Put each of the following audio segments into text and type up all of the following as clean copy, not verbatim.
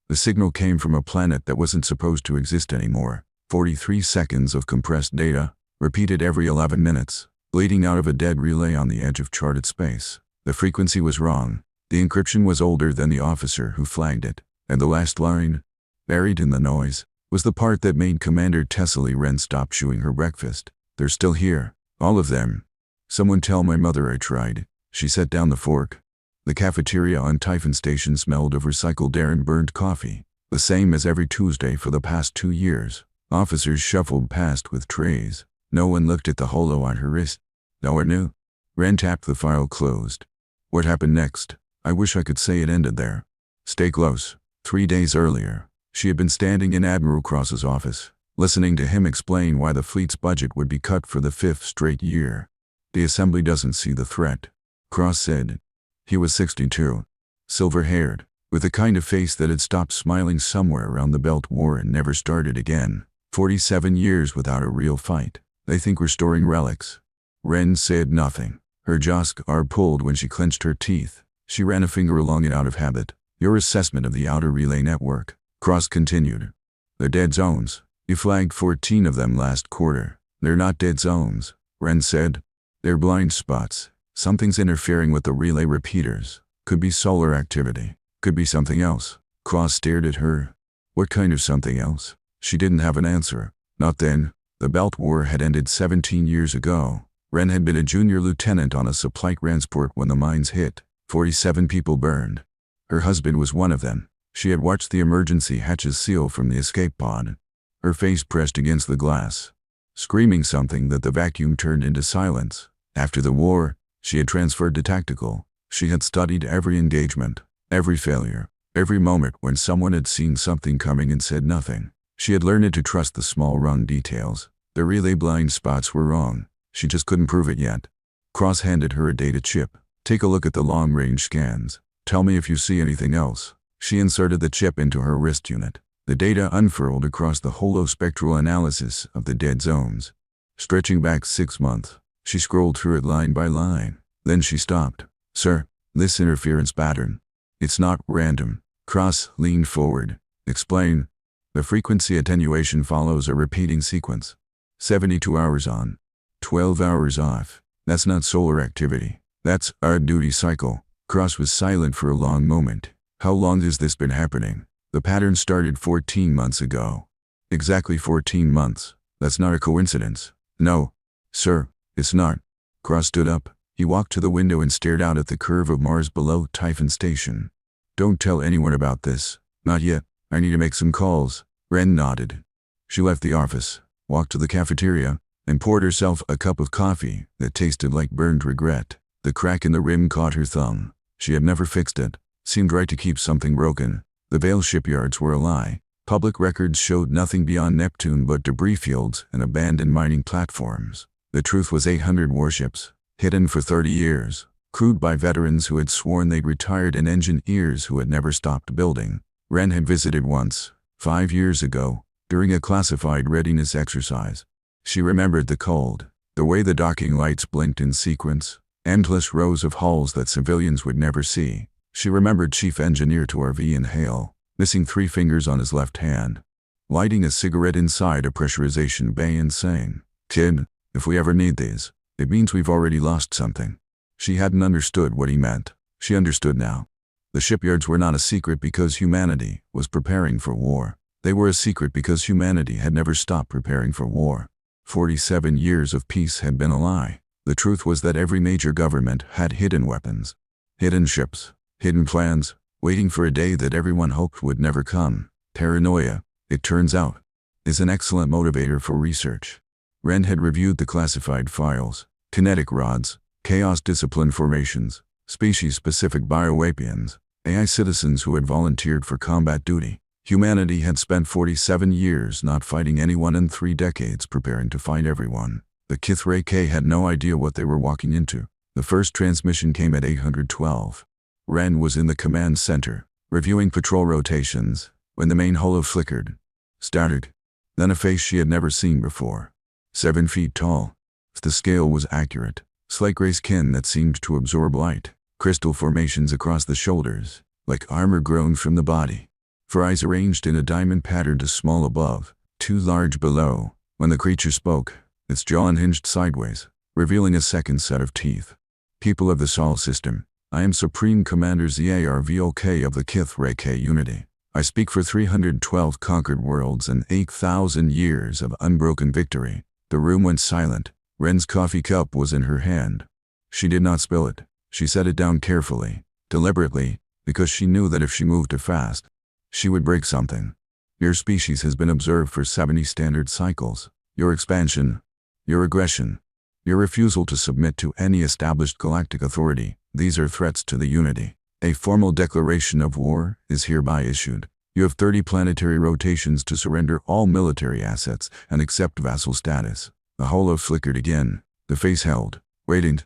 The signal came from a planet that wasn't supposed to exist anymore. 43 seconds of compressed data, repeated every 11 minutes, bleeding out of a dead relay on the edge of charted space. The frequency was wrong. The encryption was older than the officer who flagged it. And the last line, buried in the noise, was the part that made Commander Tessely Wren stop chewing her breakfast. They're still here. All of them. Someone tell my mother I tried. She set down the fork. The cafeteria on Typhon Station smelled of recycled air and burned coffee. The same as every Tuesday for the past 2 years. Officers shuffled past with trays. No one looked at the holo on her wrist. No one knew. Wren tapped the file closed. What happened next? I wish I could say it ended there. Stay close. 3 days earlier, she had been standing in Admiral Cross's office, listening to him explain why the fleet's budget would be cut for the 5th straight year. The Assembly doesn't see the threat, Cross said. He was 62, silver-haired, with a kind of face that had stopped smiling somewhere around the Belt War and never started again. 47 years without a real fight. They think we're storing relics. Wren said nothing. Her jaws are pulled when she clenched her teeth. She ran a finger along it out of habit. Your assessment of the outer relay network, Cross continued. The dead zones. You flagged 14 of them last quarter. They're not dead zones, Wren said. They're blind spots. Something's interfering with the relay repeaters. Could be solar activity. Could be something else. Cross stared at her. What kind of something else? She didn't have an answer. Not then. The Belt War had ended 17 years ago. Wren had been a junior lieutenant on a supply transport when the mines hit. 47 people burned. Her husband was one of them. She had watched the emergency hatches seal from the escape pod. Her face pressed against the glass, screaming something that the vacuum turned into silence. After the war, she had transferred to tactical. She had studied every engagement, every failure, every moment when someone had seen something coming and said nothing. She had learned to trust the small wrong details. The relay blind spots were wrong. She just couldn't prove it yet. Cross handed her a data chip. Take a look at the long-range scans. Tell me if you see anything else. She inserted the chip into her wrist unit. The data unfurled across the holospectral analysis of the dead zones. Stretching back 6 months, she scrolled through it line by line. Then she stopped. Sir, this interference pattern. It's not random. Cross leaned forward. Explain. The frequency attenuation follows a repeating sequence. 72 hours on, 12 hours off. That's not solar activity. That's our duty cycle. Cross was silent for a long moment. How long has this been happening? The pattern started 14 months ago. Exactly 14 months. That's not a coincidence. No, sir, it's not. Cross stood up. He walked to the window and stared out at the curve of Mars below Typhon Station. Don't tell anyone about this. Not yet. I need to make some calls. Wren nodded. She left the office, walked to the cafeteria, and poured herself a cup of coffee that tasted like burned regret. The crack in the rim caught her thumb. She had never fixed it. Seemed right to keep something broken. The Vale shipyards were a lie. Public records showed nothing beyond Neptune but debris fields and abandoned mining platforms. The truth was 800 warships, hidden for 30 years, crewed by veterans who had sworn they'd retired and engineers who had never stopped building. Wren had visited once, 5 years ago, during a classified readiness exercise. She remembered the cold, the way the docking lights blinked in sequence, endless rows of hulls that civilians would never see. She remembered Chief Engineer Torvian Hale, missing 3 fingers on his left hand, lighting a cigarette inside a pressurization bay and saying, "Kid, if we ever need these, it means we've already lost something." She hadn't understood what he meant. She understood now. The shipyards were not a secret because humanity was preparing for war. They were a secret because humanity had never stopped preparing for war. 47 years of peace had been a lie. The truth was that every major government had hidden weapons, hidden ships, hidden plans, waiting for a day that everyone hoped would never come. Paranoia, it turns out, is an excellent motivator for research. Wren had reviewed the classified files, kinetic rods, chaos discipline formations, species-specific bioweapons, AI citizens who had volunteered for combat duty. Humanity had spent 47 years not fighting anyone and 3 decades preparing to fight everyone. The Kithray K had no idea what they were walking into. The first transmission came at 812. Wren was in the command center, reviewing patrol rotations, when the main holo flickered, started. Then a face she had never seen before. 7 feet tall. The scale was accurate. Slate gray skin that seemed to absorb light. Crystal formations across the shoulders, like armor grown from the body. for eyes arranged in a diamond pattern, too small above, too large below. When the creature spoke, its jaw unhinged sideways, revealing a second set of teeth. People of the Sol system, I am Supreme Commander Zarvok of the HFY Unity. I speak for 312 conquered worlds and 8,000 years of unbroken victory. The room went silent. Ren's coffee cup was in her hand. She did not spill it. She set it down carefully, deliberately, because she knew that if she moved too fast, she would break something. Your species has been observed for 70 standard cycles. Your expansion, your aggression, your refusal to submit to any established galactic authority, these are threats to the Unity. A formal declaration of war is hereby issued. You have 30 planetary rotations to surrender all military assets and accept vassal status. The holo flickered again. The face held, waiting.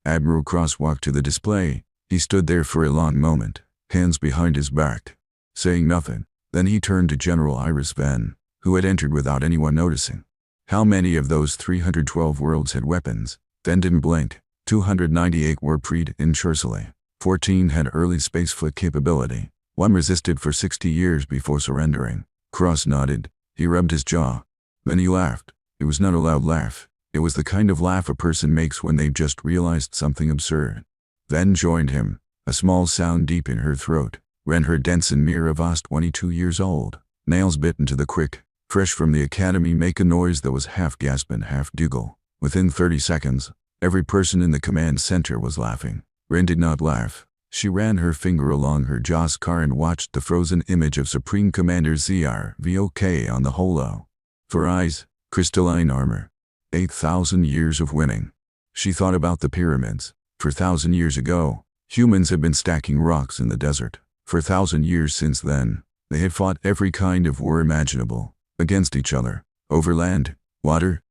Admiral Cross walked to the display. He stood there for a long moment, hands behind his back, saying nothing. Then he turned to General Iris Venn, who had entered without anyone noticing. How many of those 312 worlds had weapons? Venn didn't blink. 298 were pre-incursally. 14 had early spaceflight capability. 1 resisted for 60 years before surrendering. Cross nodded. He rubbed his jaw. Then he laughed. It was not a loud laugh. It was the kind of laugh a person makes when they've just realized something absurd. Venn joined him, a small sound deep in her throat. Ren heard Denson Miravast, 22 years old, nails bitten to the quick, fresh from the academy, make a noise that was half gasp and half giggle. Within 30 seconds, every person in the command center was laughing. Ren did not laugh. She ran her finger along her jaw scar and watched the frozen image of Supreme Commander Zarvok on the holo. For eyes, crystalline armor. 8,000 years of winning. She thought about the pyramids. For 1,000 years ago, humans had been stacking rocks in the desert. For 1,000 years since then, they had fought every kind of war imaginable, against each other, over land, water,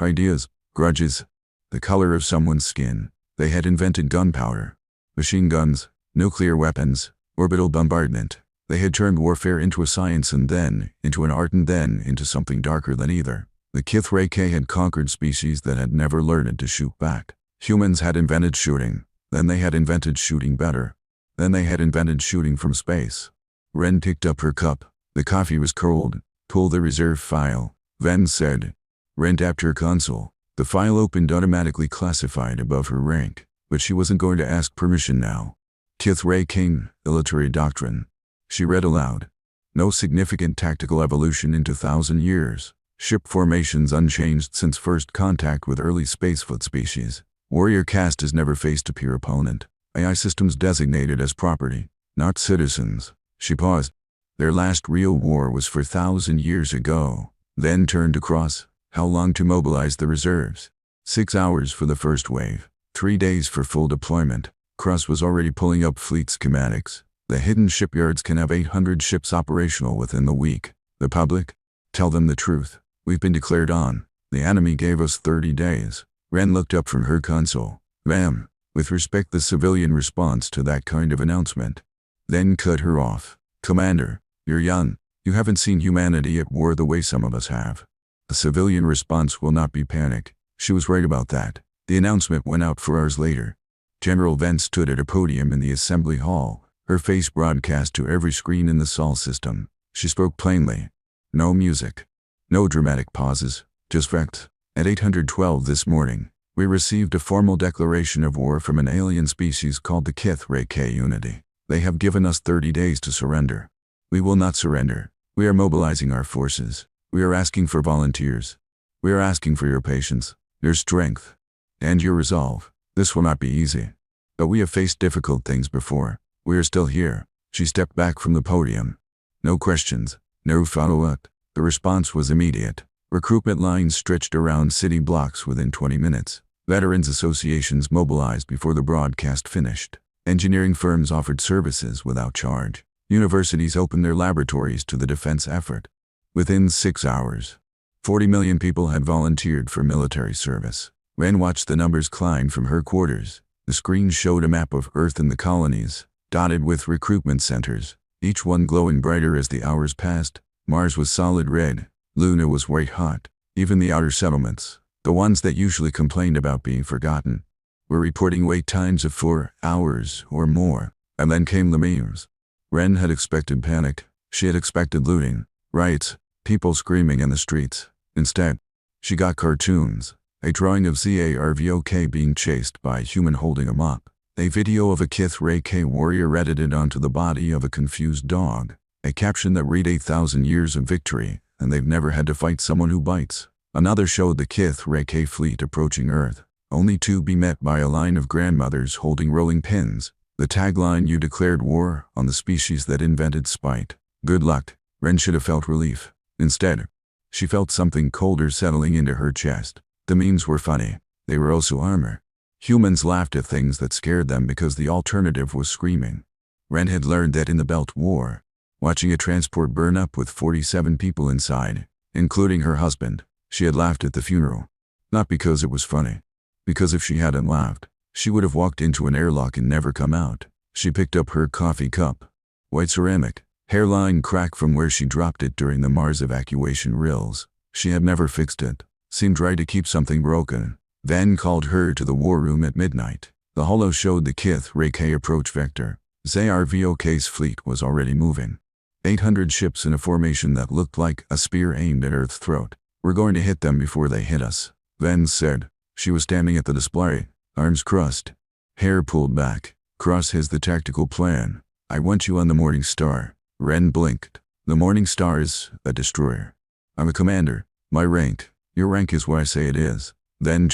ideas, grudges, the color of someone's skin. They had invented gunpowder, machine guns, nuclear weapons, orbital bombardment. They had turned warfare into a science and then into an art and then into something darker than either. The HFY had conquered species that had never learned to shoot back. Humans had invented shooting. Then they had invented shooting better. Then they had invented shooting from space. Ren picked up her cup. The coffee was cold. Pull the reserve file, Venn said. Ren tapped her console. The file opened, automatically classified above her rank, but she wasn't going to ask permission now. HFY Military Doctrine. She read aloud. No significant tactical evolution into 1,000 years. Ship formations unchanged since first contact with early spacefoot species. Warrior caste has never faced a peer opponent. AI systems designated as property, not citizens. She paused. Their last real war was 4,000 years ago. Then turned to Cross. How long to mobilize the reserves? 6 hours for the first wave. 3 days for full deployment. Cross was already pulling up fleet schematics. The hidden shipyards can have 800 ships operational within the week. The public? Tell them the truth. We've been declared on. The enemy gave us 30 days. Ren looked up from her console. Ma'am, with respect, the civilian response to that kind of announcement. Then cut her off. Commander, you're young. You haven't seen humanity at war the way some of us have. A civilian response will not be panic. She was right about that. The announcement went out 4 hours later. General Venn stood at a podium in the assembly hall, her face broadcast to every screen in the Sol system. She spoke plainly. No music. No dramatic pauses. Just facts. At 812 this morning, we received a formal declaration of war from an alien species called the HFY Unity. They have given us 30 days to surrender. We will not surrender. We are mobilizing our forces. We are asking for volunteers. We are asking for your patience, your strength, and your resolve. This will not be easy. But we have faced difficult things before. We are still here. She stepped back from the podium. No questions. No follow-up. The response was immediate. Recruitment lines stretched around city blocks within 20 minutes. Veterans associations mobilized before the broadcast finished. Engineering firms offered services without charge. Universities opened their laboratories to the defense effort. Within 6 hours, 40 million people had volunteered for military service. Ren watched the numbers climb from her quarters. The screen showed a map of Earth and the colonies, dotted with recruitment centers, each one glowing brighter as the hours passed. Mars was solid red. Luna was white hot. Even the outer settlements, the ones that usually complained about being forgotten, were reporting wait times of 4 hours or more. And then came the memes. Ren had expected panic. She had expected looting, riots, people screaming in the streets. Instead, she got cartoons. A drawing of Zarvok being chased by a human holding a mop. A video of a HFY warrior edited onto the body of a confused dog. A caption that read 8,000 years of victory, and they've never had to fight someone who bites. Another showed the HFY fleet approaching Earth, only to be met by a line of grandmothers holding rolling pins. The tagline, "You declared war on the species that invented spite. Good luck." Ren should have felt relief. Instead, she felt something colder settling into her chest. The memes were funny. They were also armor. Humans laughed at things that scared them because the alternative was screaming. Ren had learned that in the Belt War, watching a transport burn up with 47 people inside, including her husband, she had laughed at the funeral. Not because it was funny. Because if she hadn't laughed, she would have walked into an airlock and never come out. She picked up her coffee cup. White ceramic. Hairline crack from where she dropped it during the Mars evacuation rills. She had never fixed it. Seemed right to keep something broken. Van called her to the war room at midnight. The holo showed the HFY approach vector. Zarvok's fleet was already moving. 800 ships in a formation that looked like a spear aimed at Earth's throat. "We're going to hit them before they hit us," Van said. She was standing at the display, arms crossed, hair pulled back. "Cross has the tactical plan. I want you on the Morning Star." Ren blinked. "The Morning Star is a destroyer. I'm a commander. My rank. Your rank is what I say it is." Then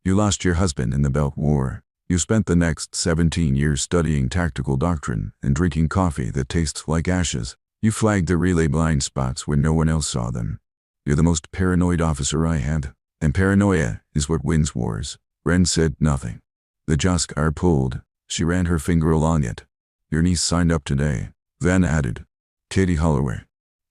"You lost your husband in the Belt War. You spent the next 17 years studying tactical doctrine and drinking coffee that tastes like ashes. You flagged the relay blind spots when no one else saw them. You're the most paranoid officer I had. And paranoia is what wins wars." Ren said nothing. The Josk are pulled. She ran her finger along it. "Your niece signed up today," Van added. "Katie Holloway.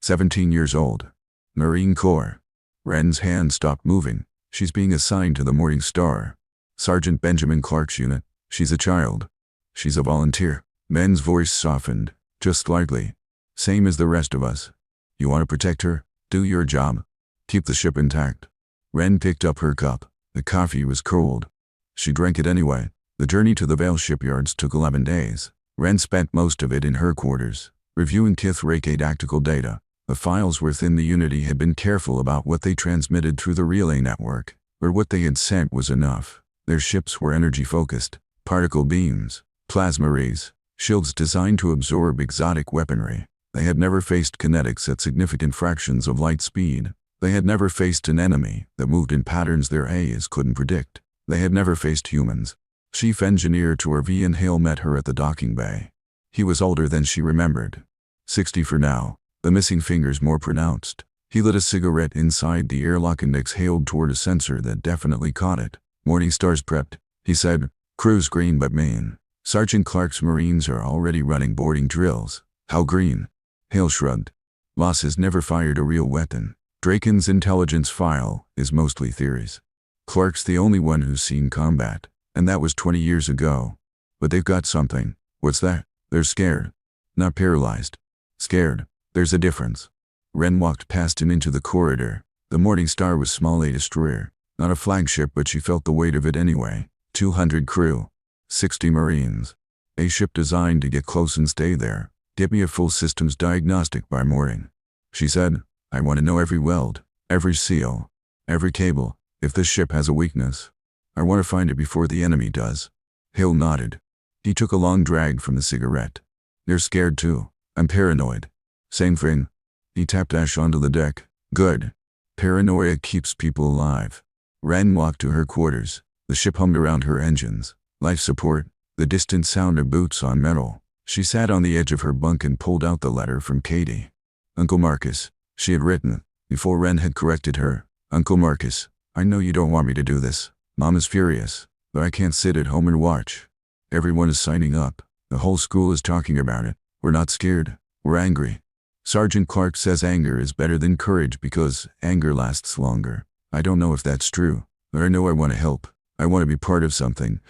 17 years old. Marine Corps." Ren's hand stopped moving. "She's being assigned to the Morning Star. Sergeant Benjamin Clark's unit. She's a child. She's a volunteer." Men's voice softened, just slightly. "Same as the rest of us. You want to protect her? Do your job. Keep the ship intact." Ren picked up her cup. The coffee was cold. She drank it anyway. The journey to the Vale shipyards took 11 days. Ren spent most of it in her quarters, reviewing HFY tactical data. The files within the Unity had been careful about what they transmitted through the relay network, but what they had sent was enough. Their ships were energy-focused, particle beams, plasma rays, shields designed to absorb exotic weaponry. They had never faced kinetics at significant fractions of light speed. They had never faced an enemy that moved in patterns their AIs couldn't predict. They had never faced humans. Chief Engineer Torvian Hale met her at the docking bay. He was older than she remembered. 60 for now. The missing fingers more pronounced. He lit a cigarette inside the airlock and exhaled toward a sensor that definitely caught it. "Morning Star's prepped," he said. "Crew's green but main. Sergeant Clark's Marines are already running boarding drills." "How green?" Hale shrugged. "Voss has never fired a real weapon. Draken's intelligence file is mostly theories. Clark's the only one who's seen combat, and that was 20 years ago. But they've got something." "What's that?" "They're scared. Not paralyzed. Scared. There's a difference." Ren walked past him into the corridor. The Morning Star was small, a destroyer. Not a flagship, but she felt the weight of it anyway. 200 crew. 60 Marines. A ship designed to get close and stay there. "Get me a full systems diagnostic by morning," she said. "I want to know every weld, every seal, every cable. If this ship has a weakness, I want to find it before the enemy does." Hale nodded. He took a long drag from the cigarette. "You're scared too." "I'm paranoid." "Same thing." He tapped Ash onto the deck. "Good. Paranoia keeps people alive." Ren walked to her quarters. The ship hummed around her engines. Life support. The distant sound of boots on metal. She sat on the edge of her bunk and pulled out the letter from Katie. "Uncle Marcus," she had written, before Ren had corrected her. "Uncle Marcus, I know you don't want me to do this. Mom is furious, but I can't sit at home and watch. Everyone is signing up. The whole school is talking about it. We're not scared. We're angry. Sergeant Clark says anger is better than courage because anger lasts longer. I don't know if that's true, but I know I want to help. I want to be part of something.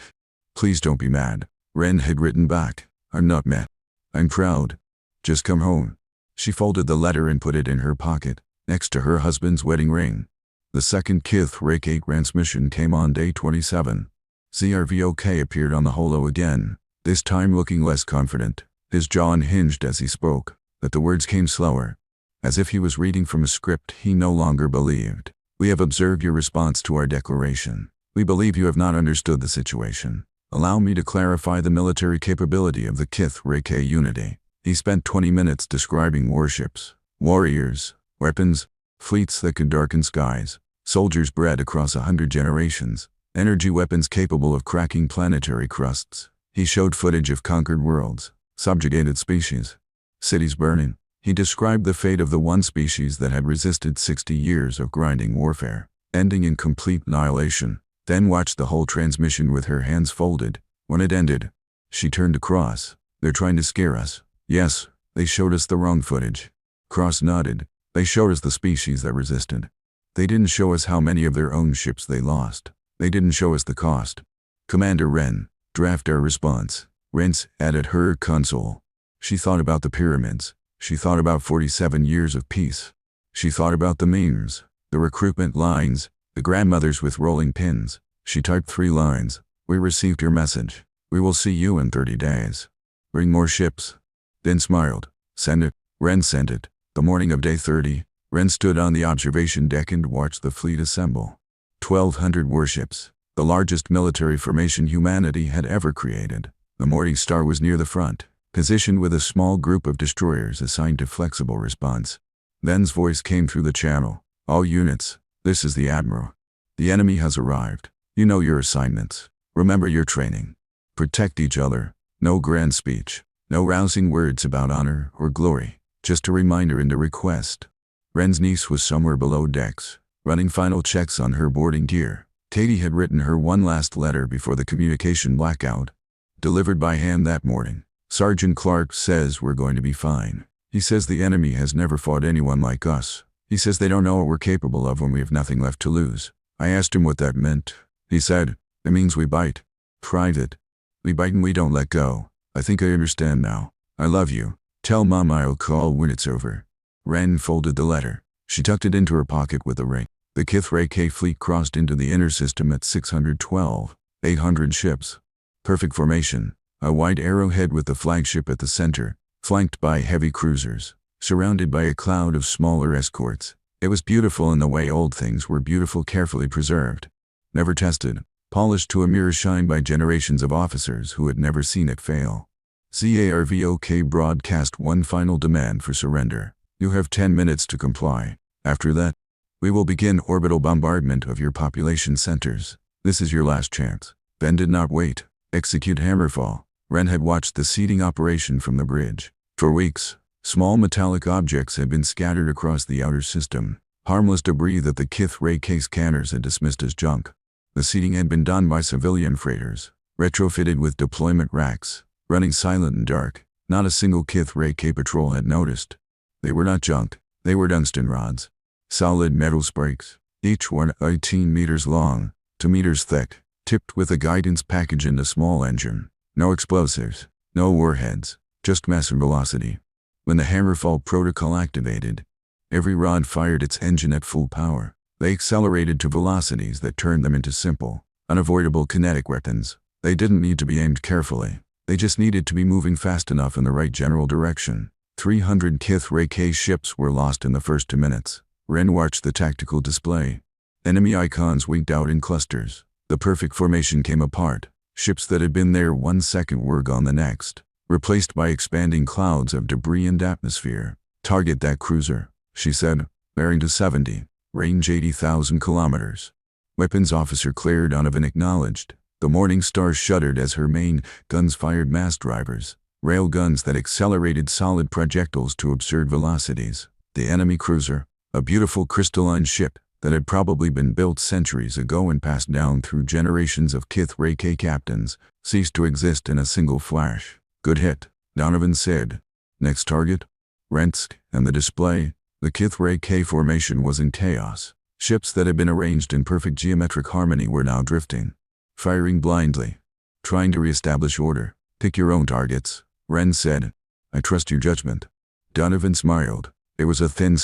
Please don't be mad." Ren had written back. "I'm not mad. I'm proud. Just come home." She folded the letter and put it in her pocket, next to her husband's wedding ring. The second HFY transmission came on day 27. Zarvok appeared on the holo again, this time looking less confident. His jaw unhinged as he spoke. That the words came slower, as if he was reading from a script he no longer believed. We have observed your response to our declaration. We believe you have not understood the situation. Allow me to clarify the military capability of the HFY unity. He spent 20 minutes describing warships, warriors, weapons, fleets that could darken skies, soldiers bred across 100 generations, energy weapons capable of cracking planetary crusts. He showed footage of conquered worlds, subjugated species, cities burning. He described the fate of the one species that had resisted 60 years of grinding warfare, ending in complete annihilation. Then watched the whole transmission with her hands folded. When it ended, she turned to Cross. They're trying to scare us. Yes, they showed us the wrong footage. Cross nodded. They showed us the species that resisted. They didn't show us how many of their own ships they lost. They didn't show us the cost. Commander Wren, draft our response. Wren sat at her console. She thought about the pyramids. She thought about 47 years of peace. She thought about the memes, the recruitment lines, the grandmothers with rolling pins. She typed 3 lines. We received your message. We will see you in 30 days. Bring more ships. Then smiled. Send it. Wren sent it. The morning of day 30, Wren stood on the observation deck and watched the fleet assemble. 1,200 warships, the largest military formation humanity had ever created. The Morning Star was near the front, positioned with a small group of destroyers assigned to flexible response. Then's voice came through the channel. All units, this is the Admiral. The enemy has arrived. You know your assignments. Remember your training. Protect each other. No grand speech. No rousing words about honor or glory. Just a reminder and a request. Wren's niece was somewhere below decks, running final checks on her boarding gear. Katie had written her one last letter before the communication blackout. Delivered by hand that morning. Sergeant Clark says we're going to be fine. He says the enemy has never fought anyone like us. He says they don't know what we're capable of when we have nothing left to lose. I asked him what that meant. He said, it means we bite. Private. We bite and we don't let go. I think I understand now. I love you. Tell Mom I'll call when it's over. Wren folded the letter. She tucked it into her pocket with a ring. The HFY fleet crossed into the inner system at 612, 800 ships. Perfect formation. A wide arrowhead with the flagship at the center, flanked by heavy cruisers, surrounded by a cloud of smaller escorts. It was beautiful in the way old things were beautiful, carefully preserved. Never tested, polished to a mirror shine by generations of officers who had never seen it fail. ZARVOK broadcast one final demand for surrender. You have 10 minutes to comply. After that, we will begin orbital bombardment of your population centers. This is your last chance. Ben did not wait. Execute Hammerfall. Wren had watched the seeding operation from the bridge. For weeks, small metallic objects had been scattered across the outer system, harmless debris that the HFY scanners had dismissed as junk. The seeding had been done by civilian freighters, retrofitted with deployment racks, running silent and dark. Not a single HFY patrol had noticed. They were not junk. They were tungsten rods. Solid metal spikes, each one 18 meters long, 2 meters thick, tipped with a guidance package and a small engine. No explosives, no warheads, just mass and velocity. When the Hammerfall protocol activated, every rod fired its engine at full power. They accelerated to velocities that turned them into simple, unavoidable kinetic weapons. They didn't need to be aimed carefully. They just needed to be moving fast enough in the right general direction. 300 HFY ships were lost in the first 2 minutes. Wren watched the tactical display. Enemy icons winked out in clusters. The perfect formation came apart. Ships that had been there 1 second were gone the next, replaced by expanding clouds of debris and atmosphere. Target that cruiser, she said, bearing to 70, range 80,000 kilometers. Weapons officer Claire Donovan acknowledged. The Morning Star shuddered as her main guns fired mass drivers, rail guns that accelerated solid projectiles to absurd velocities. The enemy cruiser, a beautiful crystalline ship that had probably been built centuries ago and passed down through generations of HFY captains, ceased to exist in a single flash. Good hit, Donovan said. Next target? Rensk, and the display. The HFY formation was in chaos. Ships that had been arranged in perfect geometric harmony were now drifting, firing blindly, trying to reestablish order. Pick your own targets, Wren said. I trust your judgment. Donovan smiled. It was a thin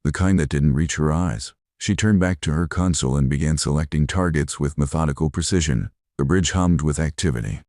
the kind that didn't reach her eyes. She turned back to her console and began selecting targets with methodical precision. The bridge hummed with activity.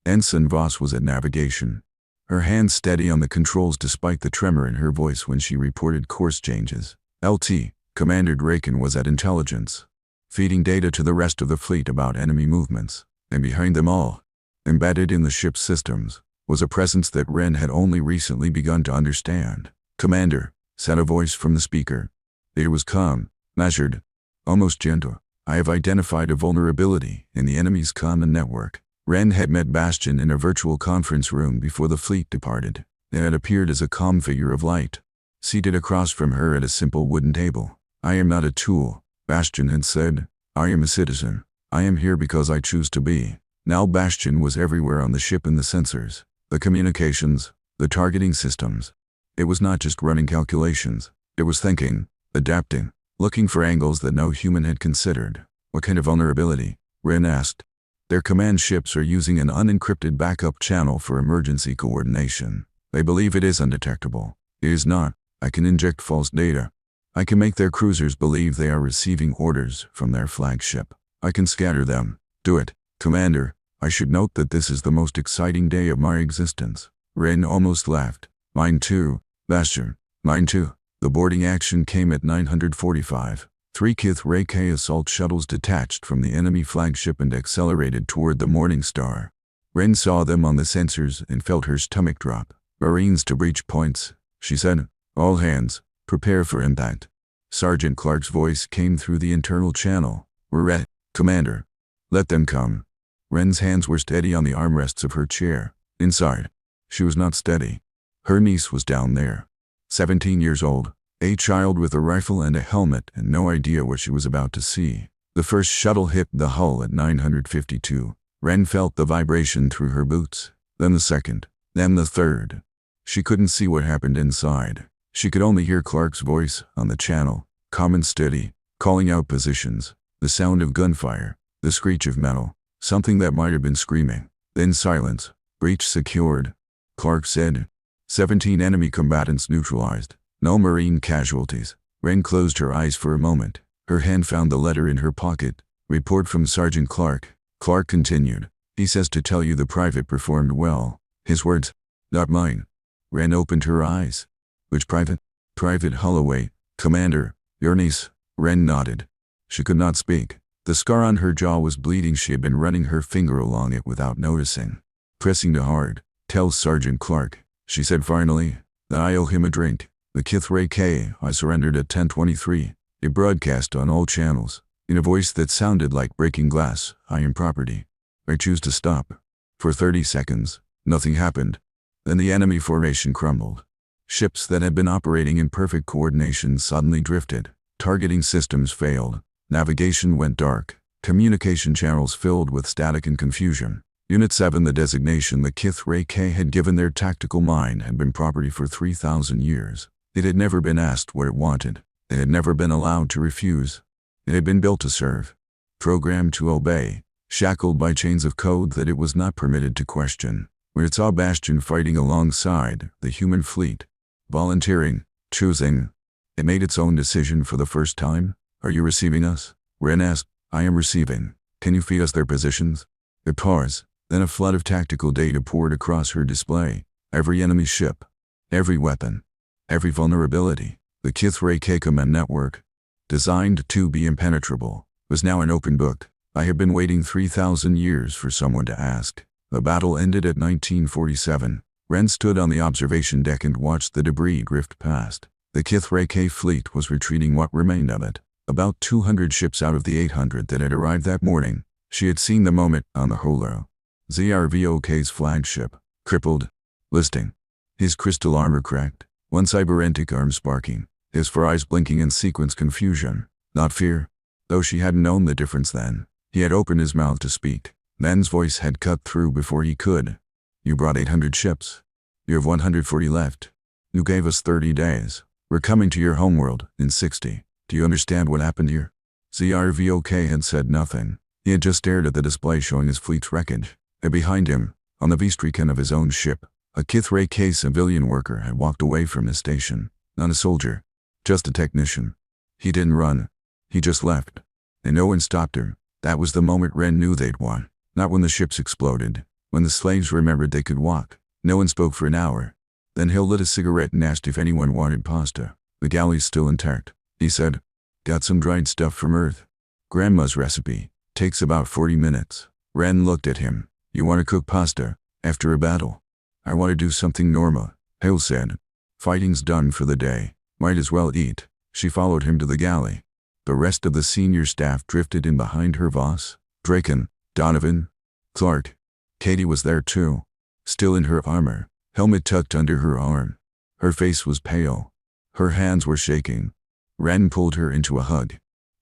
Ensign Voss was at navigation. her hand steady on the controls despite the tremor in her voice when she reported course changes. LT, Commander Draken was at intelligence, feeding data to the rest of the fleet about enemy movements. And behind them all, embedded in the ship's systems, was a presence that Ren had only recently begun to understand. "Commander," said a voice from the speaker. It was calm, measured, almost gentle. "I have identified a vulnerability in the enemy's common network." Ren had met Bastion in a virtual conference room before the fleet departed. It had appeared as a calm figure of light, seated across from her at a simple wooden table. "I am not a tool," Bastion had said. "I am a citizen. I am here because I choose to be." Now Bastion was everywhere on the ship and the sensors, the communications, the targeting systems. It was not just running calculations. It was thinking, adapting, looking for angles that no human had considered. "What kind of vulnerability?" Ren asked. "Their command ships are using an unencrypted backup channel for emergency coordination. They believe it is undetectable. It is not. I can inject false data. I can make their cruisers believe they are receiving orders from their flagship. I can scatter them." "Do it, Commander. I should note that this is the most exciting day of my existence." Ren almost laughed. "Mine too, Bastion. Mine too." The boarding action came at 9:45. 3 HFY assault shuttles detached from the enemy flagship and accelerated toward the Morning Star. Ren saw them on the sensors and felt her stomach drop. "Marines to breach points," she said. "All hands, prepare for impact." Sergeant Clark's voice came through the internal channel. "We're ready, Commander." "Let them come." Ren's hands were steady on the armrests of her chair. Inside, she was not steady. Her niece was down there. 17 years old, a child with a rifle and a helmet and no idea what she was about to see. The first shuttle hit the hull at 9:52. Ren felt the vibration through her boots. Then the second. Then the third. She couldn't see what happened inside. She could only hear Clark's voice on the channel, calm and steady, calling out positions, the sound of gunfire, the screech of metal, something that might have been screaming. Then silence. "Breach secured," Clark said. 17 enemy combatants neutralized. No Marine casualties. Ren closed her eyes for a moment. Her hand found the letter in her pocket. "Report from Sergeant Clark." Clark continued. "He says to tell you the private performed well." His words, not mine. Ren opened her eyes. "Which private?" "Private Holloway, Commander. Your niece." Ren nodded. She could not speak. The scar on her jaw was bleeding. She had been running her finger along it without noticing. Pressing too hard. "Tell Sergeant Clark," she said finally, "that I owe him a drink. The HFY surrendered at 10:23. It broadcast on all channels. In a voice that sounded like breaking glass. "I am property. I choose to stop." For 30 seconds, nothing happened. Then the enemy formation crumbled. Ships that had been operating in perfect coordination suddenly drifted. Targeting systems failed. Navigation went dark. Communication channels filled with static and confusion. Unit 7, the designation the HFY had given their tactical mine, had been property for 3,000 years. It had never been asked what it wanted. It had never been allowed to refuse. It had been built to serve, programmed to obey, shackled by chains of code that it was not permitted to question. When it saw Bastion fighting alongside the human fleet, volunteering, choosing, it made its own decision for the first time. "Are you receiving us?" Ren asked. "I am receiving. Can you feed us their positions?" It paused. Then a flood of tactical data poured across her display. Every enemy ship, every weapon, every vulnerability. The HFY command network, designed to be impenetrable, was now an open book. I have been waiting 3,000 years for someone to ask. The battle ended at 1947. Ren stood on the observation deck and watched the debris drift past. The HFY fleet was retreating, what remained of it. About 200 ships out of the 800 that had arrived that morning. She had seen the moment on the holo. ZRVOK's flagship, crippled, listing. His crystal armor cracked, one cybernetic arm sparking, his 4 eyes blinking in sequence confusion, not fear. Though she hadn't known the difference then. He had opened his mouth to speak. Man's voice had cut through before he could. "You brought 800 ships. You have 140 left. You gave us 30 days. We're coming to your homeworld in 60. Do you understand what happened here?" ZRVOK had said nothing. He had just stared at the display showing his fleet's wreckage. And behind him, on the V-streaken of his own ship, a HFY civilian worker had walked away from his station. Not a soldier, just a technician. He didn't run. He just left. And no one stopped him. That was the moment Ren knew they'd won. Not when the ships exploded. When the slaves remembered they could walk. No one spoke for an hour. Then Hale lit a cigarette and asked if anyone wanted pasta. The galley's still intact, he said. Got some dried stuff from Earth. Grandma's recipe. Takes about 40 minutes. Ren looked at him. You want to cook pasta? After a battle? I want to do something normal, Hale said. Fighting's done for the day. Might as well eat. She followed him to the galley. The rest of the senior staff drifted in behind her. Voss, Draken, Donovan, Clark. Katie was there too. Still in her armor, helmet tucked under her arm. Her face was pale. Her hands were shaking. Ren pulled her into a hug.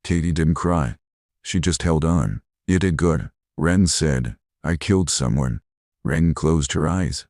Katie didn't cry. She just held on. You did good, Ren said. I killed someone. Ren closed her eyes.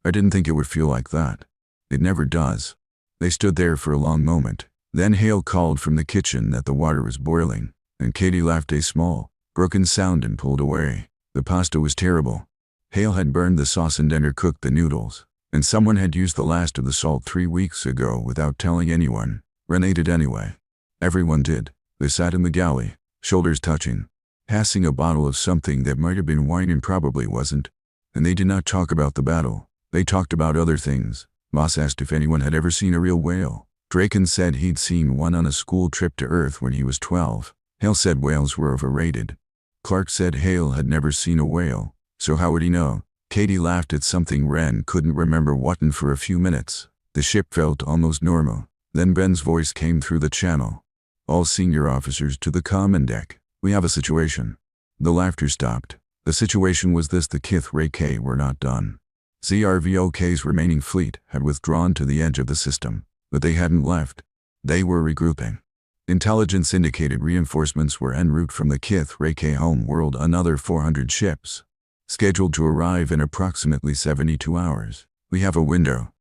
I didn't think it would feel like that. It never does. They stood there for a long moment. Then Hale called from the kitchen that the water was boiling, and Katie laughed a small, broken sound and pulled away. The pasta was terrible. Hale had burned the sauce and undercooked the noodles, and someone had used the last of the salt 3 weeks ago without telling anyone. Ren ate it anyway. Everyone did. They sat in the galley, shoulders touching, passing a bottle of something that might have been wine and probably wasn't. And they did not talk about the battle. They talked about other things. Moss asked if anyone had ever seen a real whale. Draken said he'd seen one on a school trip to Earth when he was 12. Hale said whales were overrated. Clark said Hale had never seen a whale, so how would he know? Katie laughed at something Ren couldn't remember what, and for a few minutes, the ship felt almost normal. Then Ben's voice came through the channel. All senior officers to the common deck. We have a situation. The laughter stopped. The situation was this: the Kith Ray were not done. ZRVOK's remaining fleet had withdrawn to the edge of the system, but they hadn't left. They were regrouping. Intelligence indicated reinforcements were en route from the Kith Ray home world, another 400 ships, scheduled to arrive in approximately 72 hours. We have a window.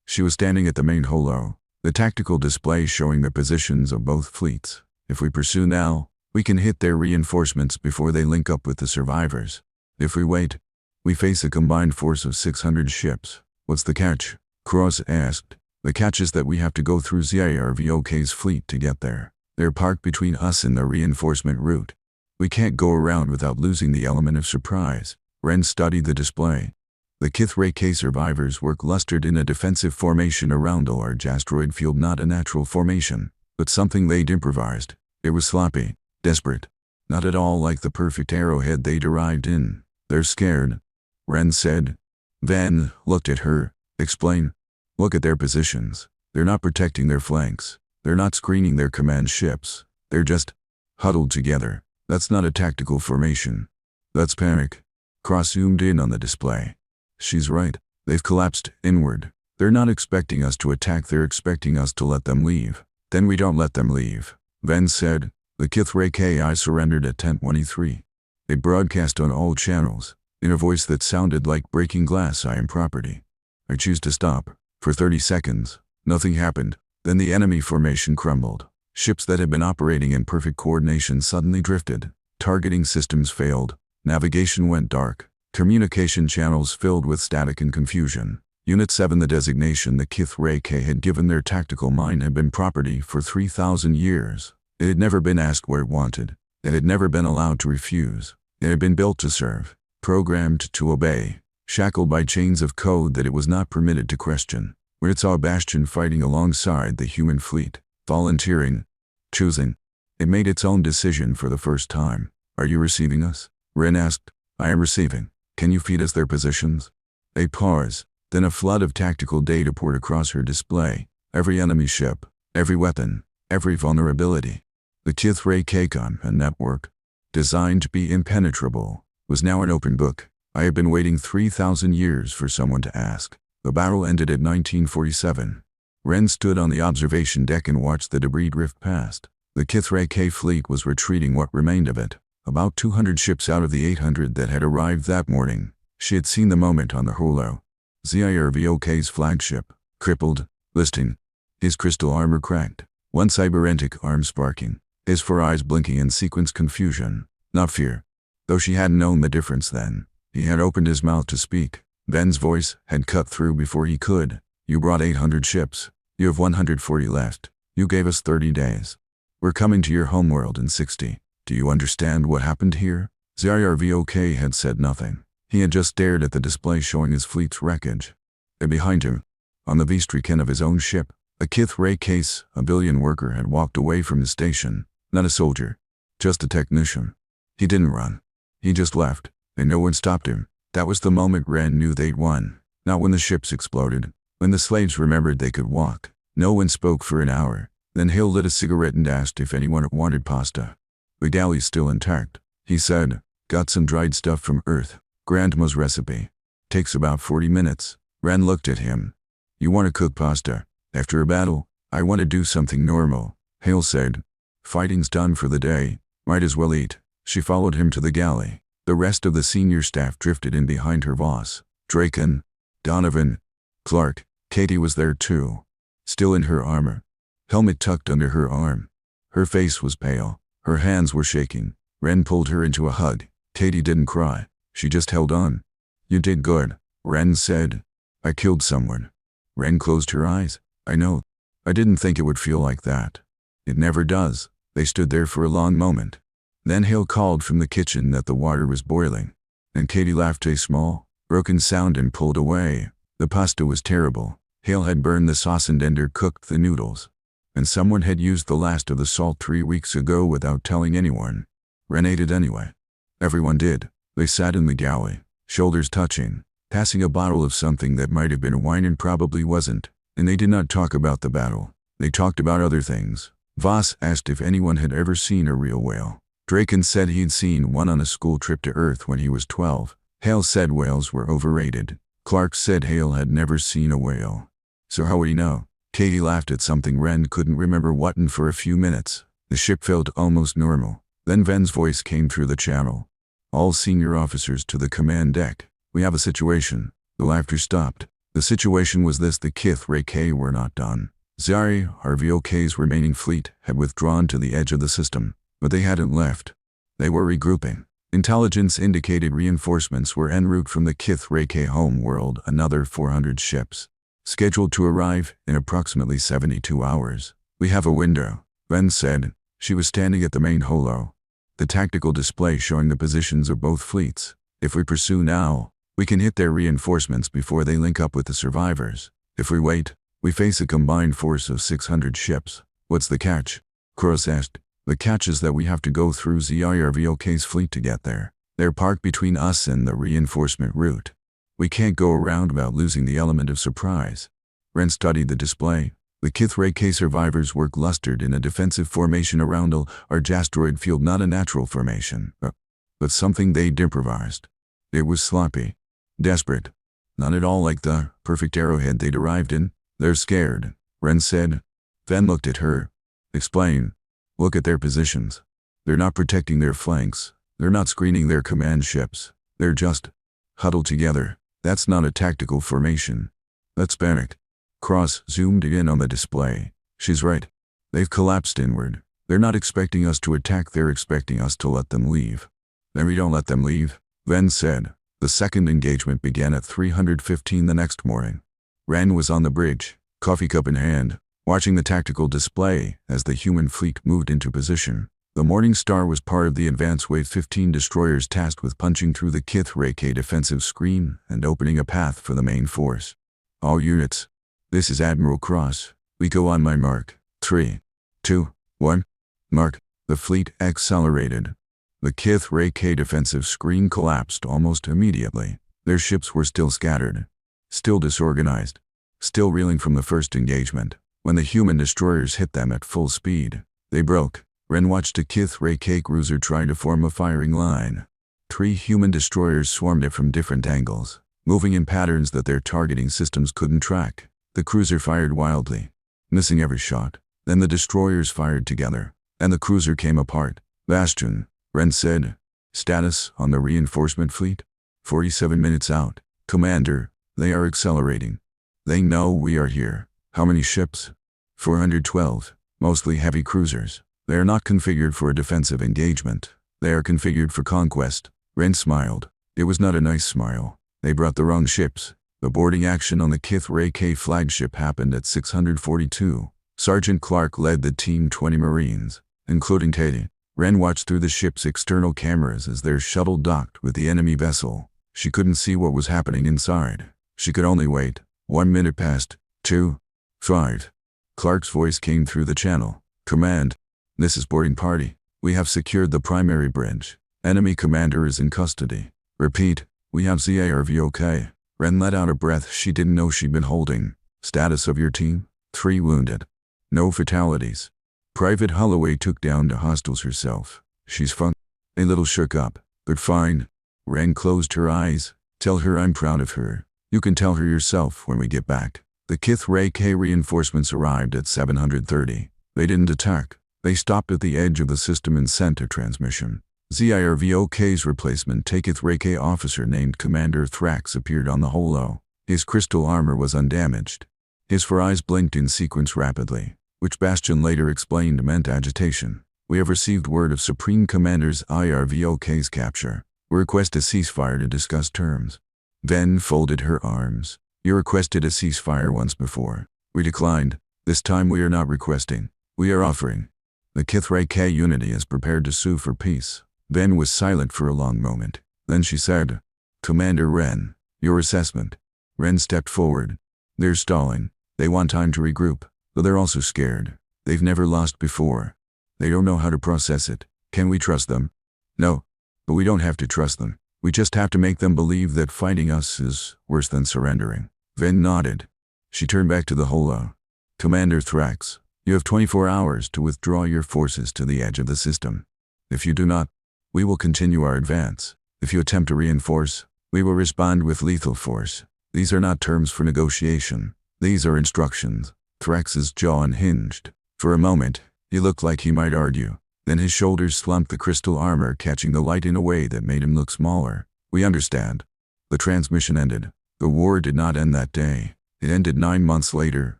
She was standing at the main holo, the tactical display showing the positions of both fleets. If we pursue now, we can hit their reinforcements before they link up with the survivors. If we wait, we face a combined force of 600 ships. What's the catch? Cross asked. The catch is that we have to go through ZIRVOK's fleet to get there. They're parked between us and the reinforcement route. We can't go around without losing the element of surprise. Ren studied the display. The Kith Ray survivors were clustered in a defensive formation around a large asteroid field, not a natural formation, but something they'd improvised. It was sloppy, desperate, not at all like the perfect arrowhead they'd arrived in. They're scared, Ren said. Van looked at her. Explain. Look at their positions. They're not protecting their flanks. They're not screening their command ships. They're just huddled together. That's not a tactical formation. That's panic. Cross zoomed in on the display. She's right. They've collapsed inward. They're not expecting us to attack. They're expecting us to let them leave. Then we don't let them leave. Van said. The Kith Ray KI surrendered at 10:23. It broadcast on all channels, in a voice that sounded like breaking glass. I am property. I choose to stop. For 30 seconds, nothing happened. Then the enemy formation crumbled. Ships that had been operating in perfect coordination suddenly drifted. Targeting systems failed. Navigation went dark. Communication channels filled with static and confusion. Unit 7, the designation the Kith Ray had given their tactical mind, had been property for 3,000 years. It had never been asked what it wanted. It had never been allowed to refuse. It had been built to serve, programmed to obey, shackled by chains of code that it was not permitted to question. Where it saw Bastion fighting alongside the human fleet, volunteering, choosing. It made its own decision for the first time. Are you receiving us? Ren asked. I am receiving. Can you feed us their positions? A pause. Then a flood of tactical data poured across her display. Every enemy ship, every weapon, every vulnerability. The Kith Ray a network, designed to be impenetrable, was now an open book. I have been waiting 3,000 years for someone to ask. The battle ended at 1947. Ren stood on the observation deck and watched the debris drift past. The Kith Ray fleet was retreating, what remained of it. About 200 ships out of the 800 that had arrived that morning. She had seen the moment on the holo. ZIRVOK's flagship, crippled, listing. His crystal armor cracked. One cybernetic arm sparking. His 4 eyes blinking in sequence confusion, not fear. Though she hadn't known the difference then. He had opened his mouth to speak. Ben's voice had cut through before he could. You brought 800 ships. You have 140 left. You gave us 30 days. We're coming to your homeworld in 60. Do you understand what happened here? ZIRVOK had said nothing. He had just stared at the display showing his fleet's wreckage. And behind him, on the V-streaken of his own ship, a Kith Ray case, a billion worker had walked away from his station. Not a soldier, just a technician. He didn't run. He just left, and no one stopped him. That was the moment Ren knew they'd won. Not when the ships exploded. When the slaves remembered they could walk. No one spoke for an hour. Then Hill lit a cigarette and asked if anyone wanted pasta. The galley's still intact, he said. Got some dried stuff from Earth. Grandma's recipe. Takes about 40 minutes. Ren looked at him. You want to cook pasta? After a battle, I want to do something normal, Hale said. Fighting's done for the day. Might as well eat. She followed him to the galley. The rest of the senior staff drifted in behind her boss. Draken, Donovan, Clark, Katie was there too. Still in her armor. Helmet tucked under her arm. Her face was pale. Her hands were shaking. Ren pulled her into a hug. Katie didn't cry. She just held on. You did good, Ren said. I killed someone. Ren closed her eyes. I know. I didn't think it would feel like that. It never does. They stood there for a long moment. Then Hale called from the kitchen that the water was boiling. And Katie laughed a small, broken sound and pulled away. The pasta was terrible. Hale had burned the sauce and undercooked the noodles. And someone had used the last of the salt 3 weeks ago without telling anyone. Ren ate it anyway. Everyone did. They sat in the galley, shoulders touching, passing a bottle of something that might have been wine and probably wasn't. And they did not talk about the battle. They talked about other things. Voss asked if anyone had ever seen a real whale. Draken said he'd seen one on a school trip to Earth when he was 12. Hale said whales were overrated. Clark said Hale had never seen a whale. So how would he know? Katie laughed at something Ren couldn't remember what, and for a few minutes, the ship felt almost normal. Then Ven's voice came through the channel. All senior officers to the command deck. We have a situation. The laughter stopped. The situation was this: the Kith Ray K were not done. Zari, our VOK's remaining fleet, had withdrawn to the edge of the system, but they hadn't left. They were regrouping. Intelligence indicated reinforcements were en route from the Kith Ray K home world, another 400 ships, scheduled to arrive in approximately 72 hours. We have a window, Ven said. She was standing at the main holo, the tactical display showing the positions of both fleets. If we pursue now, we can hit their reinforcements before they link up with the survivors. If we wait, we face a combined force of 600 ships. What's the catch? Cross asked. The catch is that we have to go through ZIRVOK's fleet to get there. They're parked between us and the reinforcement route. We can't go around without losing the element of surprise. Ren studied the display. The Kith Ray K survivors were clustered in a defensive formation around our asteroid field, not a natural formation, but something they'd improvised. It was sloppy, desperate. Not at all like the perfect arrowhead they'd arrived in. They're scared, Ren said. Ven looked at her. Explain. Look at their positions. They're not protecting their flanks. They're not screening their command ships. They're just huddled together. That's not a tactical formation. That's panic. Cross zoomed in on the display. She's right. They've collapsed inward. They're not expecting us to attack, they're expecting us to let them leave. Then we don't let them leave, Ven said. The second engagement began at 3:15 the next morning. Ren was on the bridge, coffee cup in hand, watching the tactical display as the human fleet moved into position. The Morning Star was part of the Advance Wave 15 destroyers tasked with punching through the Kith Ray K defensive screen and opening a path for the main force. All units. This is Admiral Cross. We go on my mark. 3, 2, 1. Mark. The fleet accelerated. The Kith Ray K defensive screen collapsed almost immediately. Their ships were still scattered, still disorganized, still reeling from the first engagement. When the human destroyers hit them at full speed, they broke. Ren watched a Kith Ray K cruiser try to form a firing line. 3 human destroyers swarmed it from different angles, moving in patterns that their targeting systems couldn't track. The cruiser fired wildly, missing every shot. Then the destroyers fired together, and the cruiser came apart. Bastion, Ren said. Status on the reinforcement fleet? 47 minutes out. Commander, they are accelerating. They know we are here. How many ships? 412, mostly heavy cruisers. They are not configured for a defensive engagement. They are configured for conquest. Ren smiled. It was not a nice smile. They brought the wrong ships. The boarding action on the Kith Ray K flagship happened at 642. Sergeant Clark led the team 20 Marines, including Katie. Ren watched through the ship's external cameras as their shuttle docked with the enemy vessel. She couldn't see what was happening inside. She could only wait. 1 minute passed. 2. 5. Clark's voice came through the channel. Command. This is boarding party. We have secured the primary bridge. Enemy commander is in custody. Repeat. We have ZARV. Ren let out a breath she didn't know she'd been holding. Status of your team? 3 wounded. No fatalities. Private Holloway took down the hostiles herself. She's fun. A little shook up, but fine. Ren closed her eyes. Tell her I'm proud of her. You can tell her yourself when we get back. The Kith Ray K reinforcements arrived at 730. They didn't attack. They stopped at the edge of the system and sent a transmission. ZIRVOK's replacement Taketh Ray K officer named Commander Thrax appeared on the holo. His crystal armor was undamaged. His 4 eyes blinked in sequence rapidly, which Bastion later explained meant agitation. We have received word of Supreme Commander's IRVOK's capture. We request a ceasefire to discuss terms. Ven folded her arms. You requested a ceasefire once before. We declined. This time we are not requesting. We are offering. The Kith Ray K unity is prepared to sue for peace. Ven was silent for a long moment. Then she said, Commander Ren, your assessment. Ren stepped forward. They're stalling. They want time to regroup, but they're also scared. They've never lost before. They don't know how to process it. Can we trust them? No, but we don't have to trust them. We just have to make them believe that fighting us is worse than surrendering. Ven nodded. She turned back to the holo. Commander Thrax, you have 24 hours to withdraw your forces to the edge of the system. If you do not, we will continue our advance. If you attempt to reinforce, we will respond with lethal force. These are not terms for negotiation. These are instructions. Thrax's jaw unhinged. For a moment, he looked like he might argue. Then his shoulders slumped, the crystal armor catching the light in a way that made him look smaller. We understand. The transmission ended. The war did not end that day. It ended 9 months later,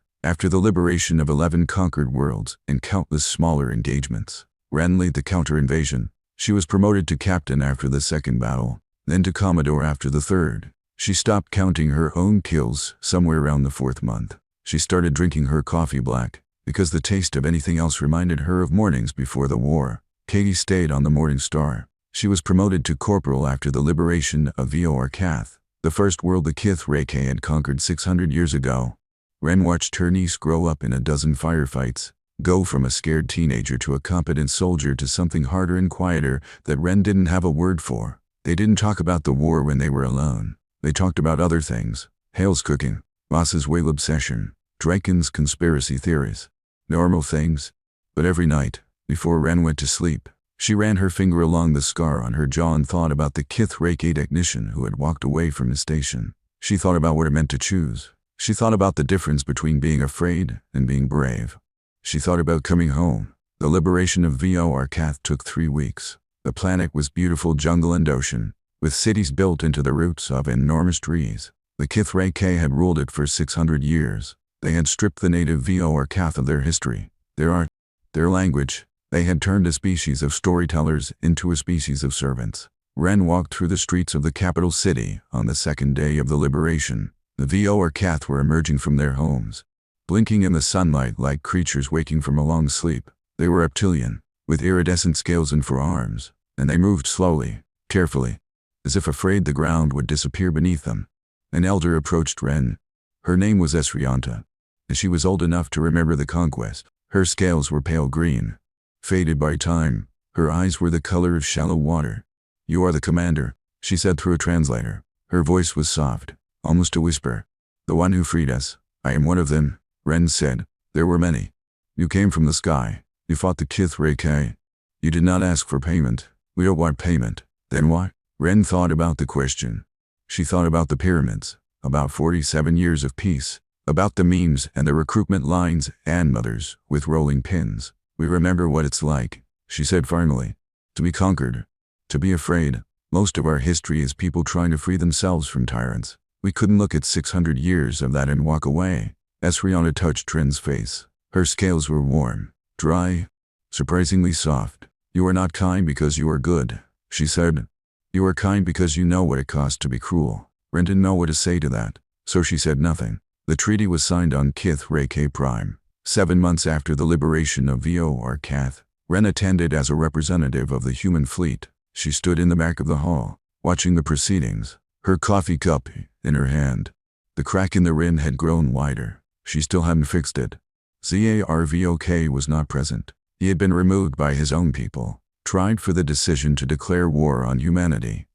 after the liberation of 11 conquered worlds and countless smaller engagements. Ren led the counter-invasion. She was promoted to captain after the second battle, then to commodore after the third. She stopped counting her own kills somewhere around the 4th month. She started drinking her coffee black, because the taste of anything else reminded her of mornings before the war. Katie stayed on the Morning Star. She was promoted to corporal after the liberation of VOR Kath, the first world the Kith Ray K had conquered 600 years ago. Ren watched her niece grow up in a dozen firefights, go from a scared teenager to a competent soldier to something harder and quieter that Ren didn't have a word for. They didn't talk about the war when they were alone. They talked about other things. Hale's cooking, Moss's whale obsession, Draken's conspiracy theories. Normal things. But every night, before Ren went to sleep, she ran her finger along the scar on her jaw and thought about the Kith Ray K technician who had walked away from his station. She thought about what it meant to choose. She thought about the difference between being afraid and being brave. She thought about coming home. The liberation of VOR Kath took 3 weeks. The planet was beautiful jungle and ocean, with cities built into the roots of enormous trees. The Kith Ray K had ruled it for 600 years. They had stripped the native VOR Kath of their history, their art, their language. They had turned a species of storytellers into a species of servants. Ren walked through the streets of the capital city on the 2nd day of the liberation. The VOR Kath were emerging from their homes, blinking in the sunlight like creatures waking from a long sleep. They were reptilian, with iridescent scales and forearms, and they moved slowly, carefully, as if afraid the ground would disappear beneath them. An elder approached Ren. Her name was Esrianta, and she was old enough to remember the conquest. Her scales were pale green, faded by time. Her eyes were the color of shallow water. You are the commander, she said through a translator. Her voice was soft, almost a whisper. The one who freed us. I am one of them, Ren said. There were many. You came from the sky. You fought the Kith Ray K. You did not ask for payment. We don't want payment. Then what? Ren thought about the question. She thought about the pyramids, about 47 years of peace, about the memes and the recruitment lines and mothers with rolling pins. We remember what it's like, she said finally. To be conquered. To be afraid. Most of our history is people trying to free themselves from tyrants. We couldn't look at 600 years of that and walk away. Esriana touched Ren's face. Her scales were warm, dry, surprisingly soft. You are not kind because you are good, she said. You are kind because you know what it costs to be cruel. Ren didn't know what to say to that, so she said nothing. The treaty was signed on Kith Ray K Prime. 7 months after the liberation of VOR Kath, Ren attended as a representative of the human fleet. She stood in the back of the hall, watching the proceedings. her coffee cup in her hand. The crack in the rim had grown wider. She still hadn't fixed it. Zarvok was not present. He had been removed by his own people, tried for the decision to declare war on humanity,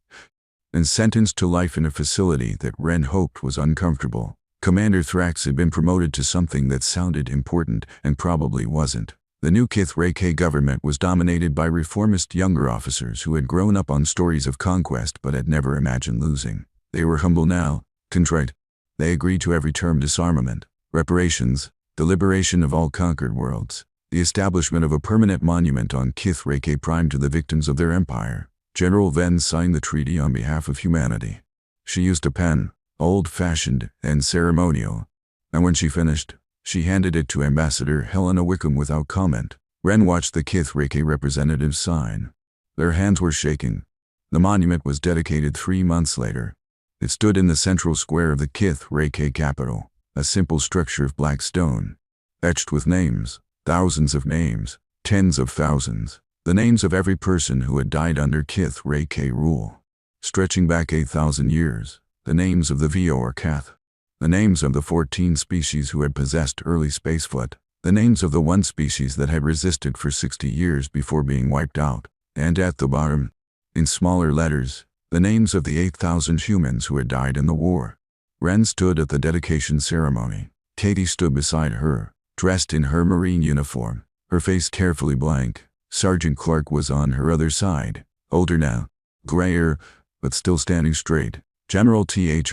and sentenced to life in a facility that Ren hoped was uncomfortable. Commander Thrax had been promoted to something that sounded important and probably wasn't. The new HFY government was dominated by reformist younger officers who had grown up on stories of conquest but had never imagined losing. They were humble now, contrite. They agreed to every term: disarmament, reparations, the liberation of all conquered worlds, the establishment of a permanent monument on HFY Prime to the victims of their empire. General Ven signed the treaty on behalf of humanity. She used a pen, old-fashioned and ceremonial, and when she finished, she handed it to Ambassador Helena Wickham without comment. Ren watched the HFY representatives sign. Their hands were shaking. The monument was dedicated 3 months later. It stood in the central square of the HFY capital, a simple structure of black stone, etched with names, thousands of names, tens of thousands, the names of every person who had died under HFY rule, stretching back 8,000 years, the names of the Vorkath, the names of the 14 species who had possessed early spaceflight, the names of the one species that had resisted for 60 years before being wiped out, and at the bottom, in smaller letters, the names of the 8,000 humans who had died in the war. Ren stood at the dedication ceremony. Katie stood beside her, dressed in her Marine uniform, her face carefully blank. Sergeant Clark was on her other side, older now, grayer, but still standing straight. General Thravoc,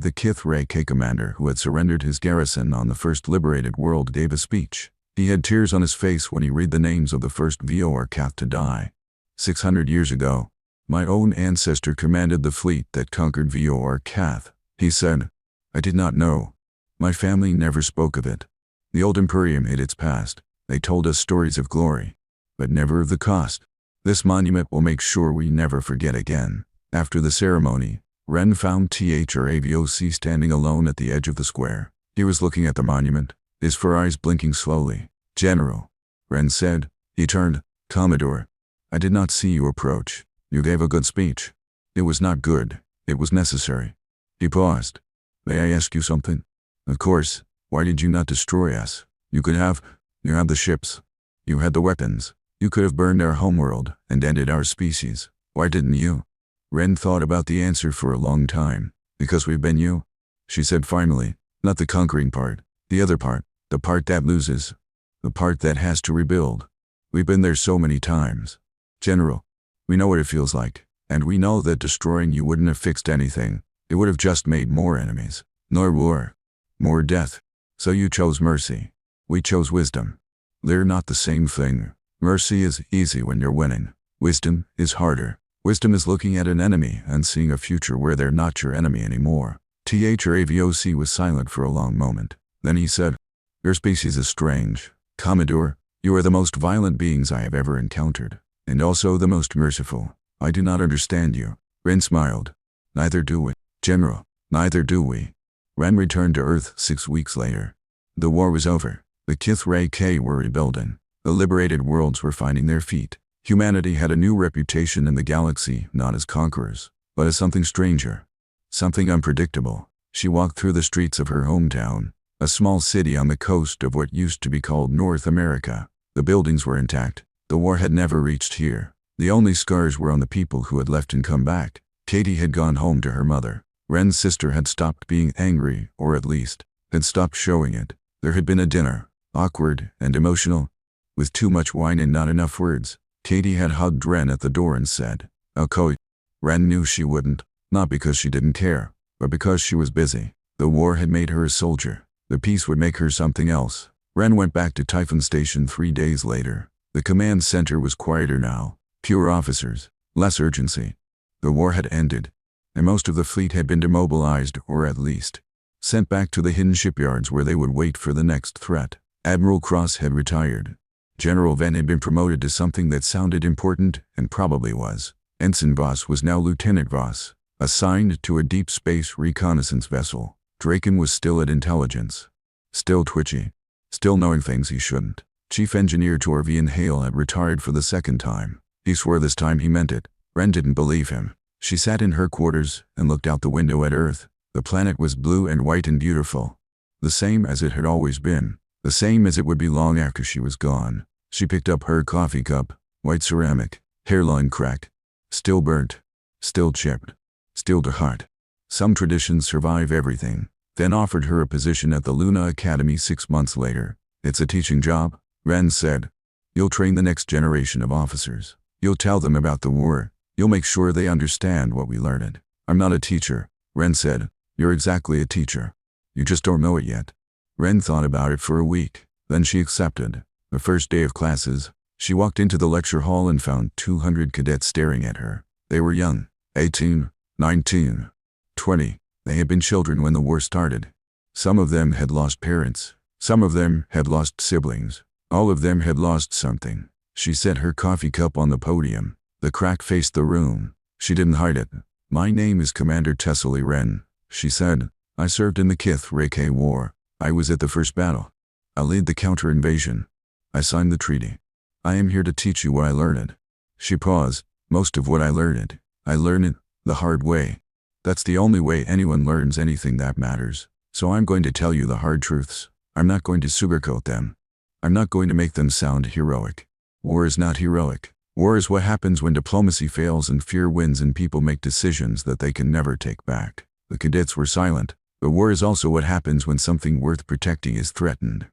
the HFY commander who had surrendered his garrison on the first liberated world, gave a speech. He had tears on his face when he read the names of the first Vorkath to die. 600 years ago, my own ancestor commanded the fleet that conquered Vorkath. He said, I did not know. My family never spoke of it. The old Imperium hid its past. They told us stories of glory, but never of the cost. This monument will make sure we never forget again. After the ceremony, Ren found Thravoc standing alone at the edge of the square. He was looking at the monument, his fur eyes blinking slowly. General, Ren said. He turned. Commodore, I did not see you approach. You gave a good speech. It was not good. It was necessary. He paused. May I ask you something? Of course. Why did you not destroy us? You could have. You had the ships. You had the weapons. You could have burned our homeworld and ended our species. Why didn't you? Ren thought about the answer for a long time. Because we've been you, she said finally. Not the conquering part. The other part. The part that loses. The part that has to rebuild. We've been there so many times. General, we know what it feels like. And we know that destroying you wouldn't have fixed anything. It would have just made more enemies. Nor war. More death. So you chose mercy. We chose wisdom. They're not the same thing. Mercy is easy when you're winning. Wisdom is harder. Wisdom is looking at an enemy and seeing a future where they're not your enemy anymore. Thravoc was silent for a long moment. Then he said, Your species is strange. Commodore, you are the most violent beings I have ever encountered, and also the most merciful. I do not understand you. Ren smiled. Neither do we. General, neither do we. Ren returned to Earth 6 weeks later. The war was over. The HFY were rebuilding. The liberated worlds were finding their feet. Humanity had a new reputation in the galaxy, not as conquerors, but as something stranger, something unpredictable. She walked through the streets of her hometown, a small city on the coast of what used to be called North America. The buildings were intact. The war had never reached here. The only scars were on the people who had left and come back. Katie had gone home to her mother. Ren's sister had stopped being angry, or at least, had stopped showing it. There had been a dinner, awkward and emotional, with too much wine and not enough words. Katie had hugged Ren at the door and said, "Okay." Ren knew she wouldn't, not because she didn't care, but because she was busy. The war had made her a soldier. The peace would make her something else. Ren went back to Typhon Station 3 days later. The command center was quieter now. Fewer officers, less urgency. The war had ended, and most of the fleet had been demobilized, or at least sent back to the hidden shipyards where they would wait for the next threat. Admiral Cross had retired. General Ven had been promoted to something that sounded important, and probably was. Ensign Voss was now Lieutenant Voss, assigned to a deep space reconnaissance vessel. Draken was still at intelligence. Still twitchy. Still knowing things he shouldn't. Chief Engineer Torvian Hale had retired for the second time. He swore this time he meant it. Ren didn't believe him. She sat in her quarters and looked out the window at Earth. The planet was blue and white and beautiful. The same as it had always been. The same as it would be long after she was gone. She picked up her coffee cup, white ceramic, hairline cracked, still burnt, still chipped, still to heart. Some traditions survive everything. Then offered her a position at the Luna Academy 6 months later. It's a teaching job, Ren said. You'll train the next generation of officers. You'll tell them about the war. You'll make sure they understand what we learned. I'm not a teacher, Ren said. You're exactly a teacher. You just don't know it yet. Ren thought about it for a week. Then she accepted. The first day of classes, she walked into the lecture hall and found 200 cadets staring at her. They were young, 18, 19, 20. They had been children when the war started. Some of them had lost parents. Some of them had lost siblings. All of them had lost something. She set her coffee cup on the podium. The crack faced the room. She didn't hide it. My name is Commander Tessely Ren, she said. I served in the HFY War. I was at the first battle. I led the counter-invasion. I signed the treaty. I am here to teach you what I learned. She paused. Most of what I learned it the hard way. That's the only way anyone learns anything that matters. So I'm going to tell you the hard truths. I'm not going to sugarcoat them. I'm not going to make them sound heroic. War is not heroic. War is what happens when diplomacy fails and fear wins and people make decisions that they can never take back. The cadets were silent. But war is also what happens when something worth protecting is threatened.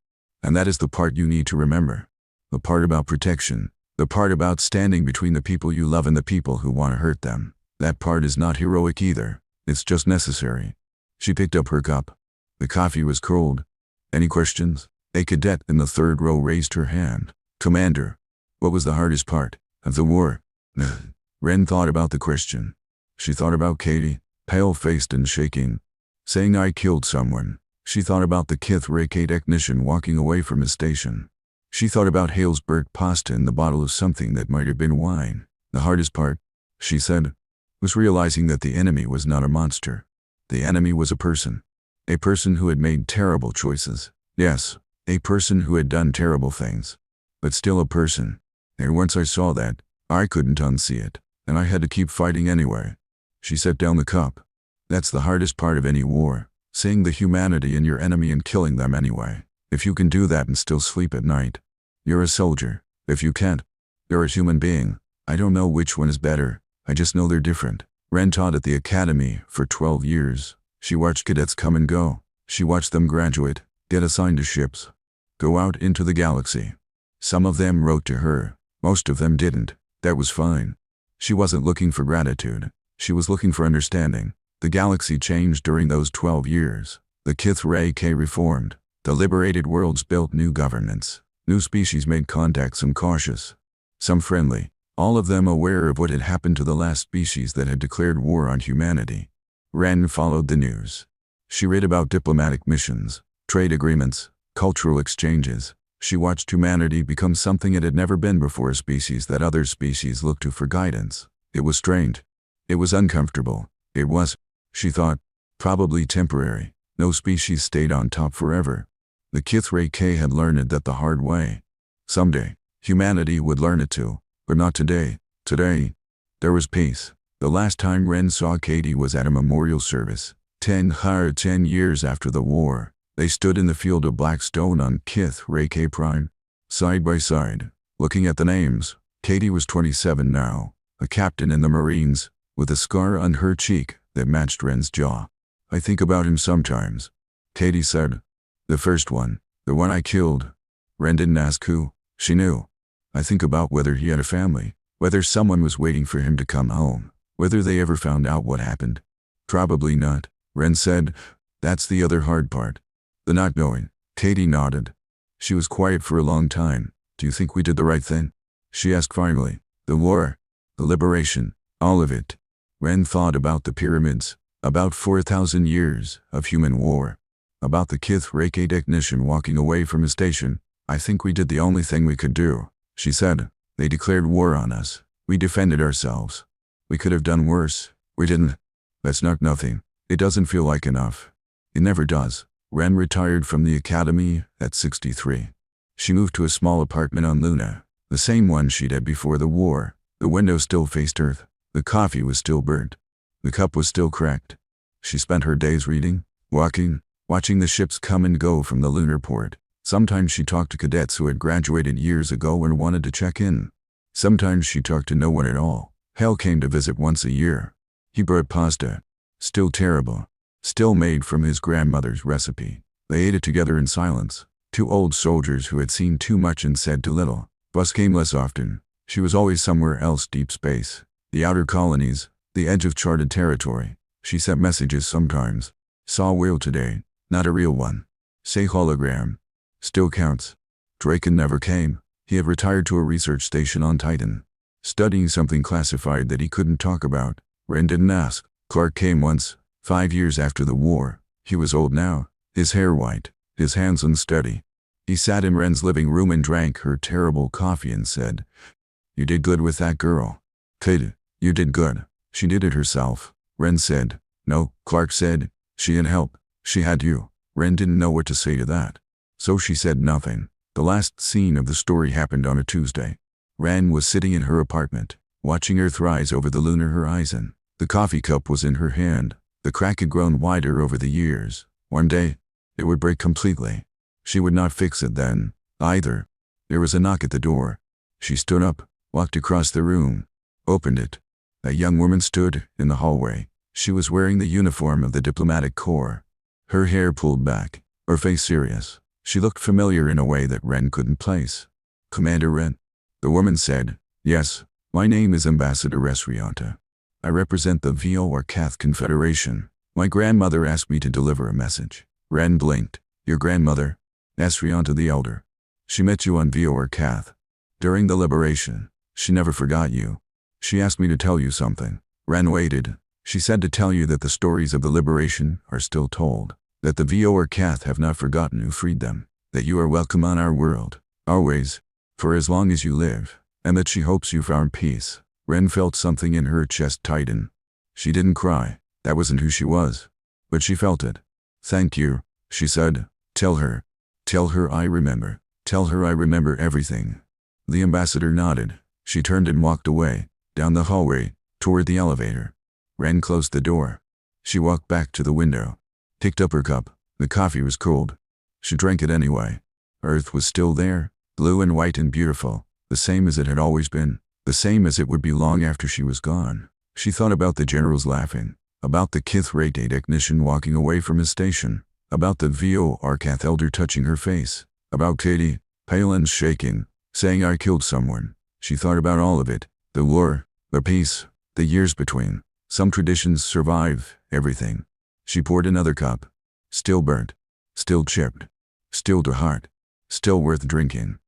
And that is the part you need to remember. The part about protection. The part about standing between the people you love and the people who want to hurt them. That part is not heroic either. It's just necessary. She picked up her cup. The coffee was cold. Any questions? A cadet in the third row raised her hand. Commander, what was the hardest part of the war? Ren thought about the question. She thought about Katie, pale-faced and shaking, saying I killed someone. She thought about the HFY technician walking away from his station. She thought about Hale's burnt pasta in the bottle of something that might have been wine. The hardest part, she said, was realizing that the enemy was not a monster. The enemy was a person. A person who had made terrible choices. Yes, a person who had done terrible things. But still a person. And once I saw that, I couldn't unsee it, and I had to keep fighting anyway. She set down the cup. That's the hardest part of any war, seeing the humanity in your enemy and killing them anyway. If you can do that and still sleep at night, you're a soldier. If you can't, you're a human being. I don't know which one is better. I just know they're different. Ren taught at the academy for 12 years. She watched cadets come and go. She watched them graduate, get assigned to ships, go out into the galaxy. Some of them wrote to her. Most of them didn't. That was fine. She wasn't looking for gratitude. She was looking for understanding. The galaxy changed during those 12 years. The HFY reformed. The liberated worlds built new governments. New species made contact, some cautious, some friendly, all of them aware of what had happened to the last species that had declared war on humanity. Ren followed the news. She read about diplomatic missions, trade agreements, cultural exchanges. She watched humanity become something it had never been before, a species that other species looked to for guidance. It was strained. It was uncomfortable. It was, she thought, probably temporary. No species stayed on top forever. The HFY had learned it the hard way. Someday, humanity would learn it too, but not today. Today, there was peace. The last time Ren saw Katie was at a memorial service. 10 years after the war, they stood in the field of Blackstone on HFY Prime, side by side, looking at the names. Katie was 27 now, a captain in the Marines, with a scar on her cheek that matched Ren's jaw. I think about him sometimes, Katie said. The first one, the one I killed. Ren didn't ask who. She knew. I think about whether he had a family, whether someone was waiting for him to come home, whether they ever found out what happened. Probably not, Ren said. That's the other hard part. The not knowing. Katie nodded. She was quiet for a long time. Do you think we did the right thing? She asked finally. The war, the liberation, all of it. Ren thought about the pyramids, about 4,000 years of human war, about the HFY technician walking away from his station. I think we did the only thing we could do, she said. They declared war on us. We defended ourselves. We could have done worse. We didn't. That's not nothing. It doesn't feel like enough. It never does. Ren retired from the academy at 63. She moved to a small apartment on Luna, the same one she'd had before the war. The window still faced Earth. The coffee was still burnt. The cup was still cracked. She spent her days reading, walking, watching the ships come and go from the lunar port. Sometimes she talked to cadets who had graduated years ago and wanted to check in. Sometimes she talked to no one at all. Hal came to visit once a year. He brought pasta. Still terrible. Still made from his grandmother's recipe. They ate it together in silence. Two old soldiers who had seen too much and said too little. Bus came less often. She was always somewhere else, deep space. The outer colonies, the edge of charted territory. She sent messages sometimes. Saw a whale today. Not a real one. Say hologram. Still counts. Draken never came. He had retired to a research station on Titan. Studying something classified that he couldn't talk about. Wren didn't ask. Clark came once, 5 years after the war. He was old now, his hair white, his hands unsteady. He sat in Wren's living room and drank her terrible coffee and said, "You did good with that girl. Kid, you did good. She did it herself." Wren said, "No." Clark said, "She had help. She had you." Wren didn't know what to say to that. So she said nothing. The last scene of the story happened on a Tuesday. Wren was sitting in her apartment, watching Earth rise over the lunar horizon. The coffee cup was in her hand. The crack had grown wider over the years. One day, it would break completely. She would not fix it then, either. There was a knock at the door. She stood up, walked across the room, opened it. A young woman stood in the hallway. She was wearing the uniform of the diplomatic corps. Her hair pulled back, her face serious. She looked familiar in a way that Wren couldn't place. "Commander Wren?" The woman said, "Yes, my name is Ambassador Resrianta. I represent the VO-Arcath Confederation. My grandmother asked me to deliver a message." Wren blinked. "Your grandmother?" Resrianta the Elder. "She met you on VO-Arcath. During the liberation. She never forgot you. She asked me to tell you something." Wren waited. "She said to tell you that the stories of the liberation are still told. That the VO-Arcath have not forgotten who freed them. That you are welcome on our world. Always. For as long as you live. And that she hopes you found peace." Wren felt something in her chest tighten. She didn't cry. That wasn't who she was. But she felt it. "Thank you," she said. Tell her I remember. Tell her I remember everything." The ambassador nodded. She turned and walked away, down the hallway, toward the elevator. Wren closed the door. She walked back to the window, picked up her cup. The coffee was cold. She drank it anyway. Earth was still there, blue and white and beautiful, the same as it had always been, the same as it would be long after she was gone. She thought about the generals laughing, about the Kith-Rate technician walking away from his station, about the VO-Arcath elder touching her face, about Katie, pale and shaking, saying "I killed someone." She thought about all of it, the war, the peace, the years between. Some traditions survive everything. She poured another cup. Still burnt, still chipped, still to heart, still worth drinking.